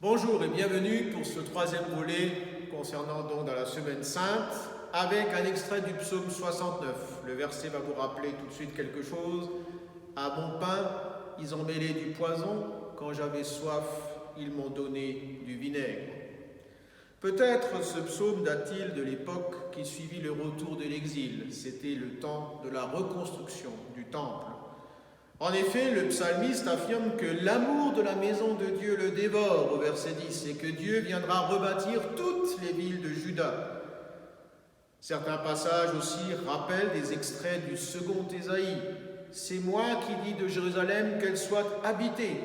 Bonjour et bienvenue pour ce troisième volet concernant donc dans la Semaine Sainte avec un extrait du psaume 69. Le verset va vous rappeler tout de suite quelque chose. À mon pain, ils ont mêlé du poison. Quand j'avais soif, ils m'ont donné du vinaigre. Peut-être ce psaume date-t-il de l'époque qui suivit le retour de l'exil. C'était le temps de la reconstruction du temple. En effet, le psalmiste affirme que l'amour de la maison de Dieu le dévore au verset 10 et que Dieu viendra rebâtir toutes les villes de Juda. Certains passages aussi rappellent des extraits du second Ésaïe. C'est moi qui dis de Jérusalem qu'elle soit habitée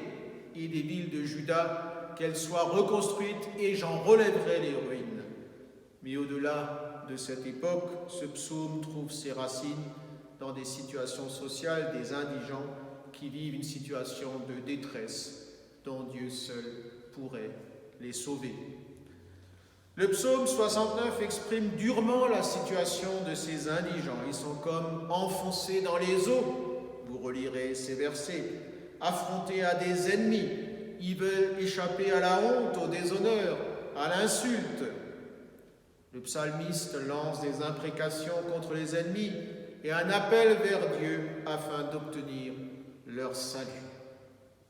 et des villes de Juda qu'elles soient reconstruites et j'en relèverai les ruines. Mais au-delà de cette époque, ce psaume trouve ses racines dans des situations sociales des indigents qui vivent une situation de détresse dont Dieu seul pourrait les sauver. Le psaume 69 exprime durement la situation de ces indigents. Ils sont comme enfoncés dans les eaux, vous relirez ces versets, affrontés à des ennemis. Ils veulent échapper à la honte, au déshonneur, à l'insulte. Le psalmiste lance des imprécations contre les ennemis et un appel vers Dieu afin d'obtenir leur salut.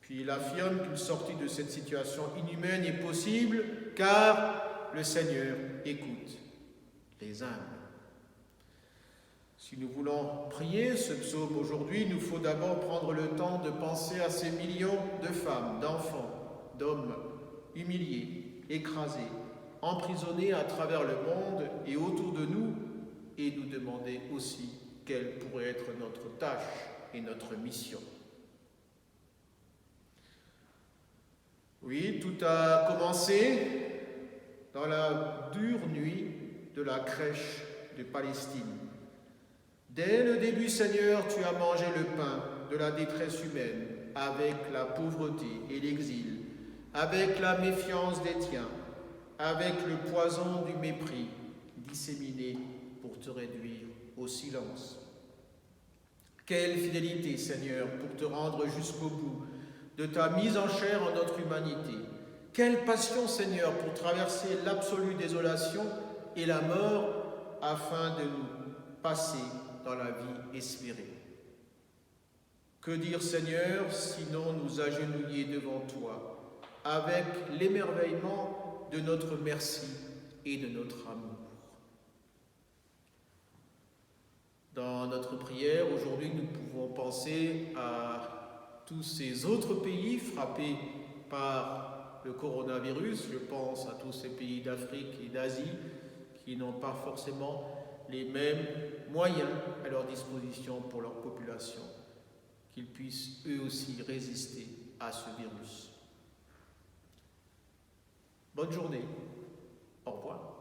Puis il affirme qu'une sortie de cette situation inhumaine est possible car le Seigneur écoute les humbles. Si nous voulons prier ce psaume aujourd'hui, il nous faut d'abord prendre le temps de penser à ces millions de femmes, d'enfants, d'hommes humiliés, écrasés, emprisonnés à travers le monde et autour de nous, et nous demander aussi quelle pourrait être notre tâche et notre mission. Oui, tout a commencé dans la dure nuit de la crèche de Palestine. Dès le début, Seigneur, tu as mangé le pain de la détresse humaine avec la pauvreté et l'exil, avec la méfiance des tiens, avec le poison du mépris disséminé pour te réduire au silence. Quelle fidélité, Seigneur, pour te rendre jusqu'au bout de ta mise en chair en notre humanité. Quelle passion, Seigneur, pour traverser l'absolue désolation et la mort afin de nous passer dans la vie espérée. Que dire, Seigneur, sinon nous agenouiller devant toi avec l'émerveillement de notre merci et de notre amour. Dans notre prière, aujourd'hui, nous pouvons penser à tous ces autres pays frappés par le coronavirus. Je pense à tous ces pays d'Afrique et d'Asie qui n'ont pas forcément les mêmes moyens à leur disposition pour leur population, qu'ils puissent eux aussi résister à ce virus. Bonne journée. Au revoir.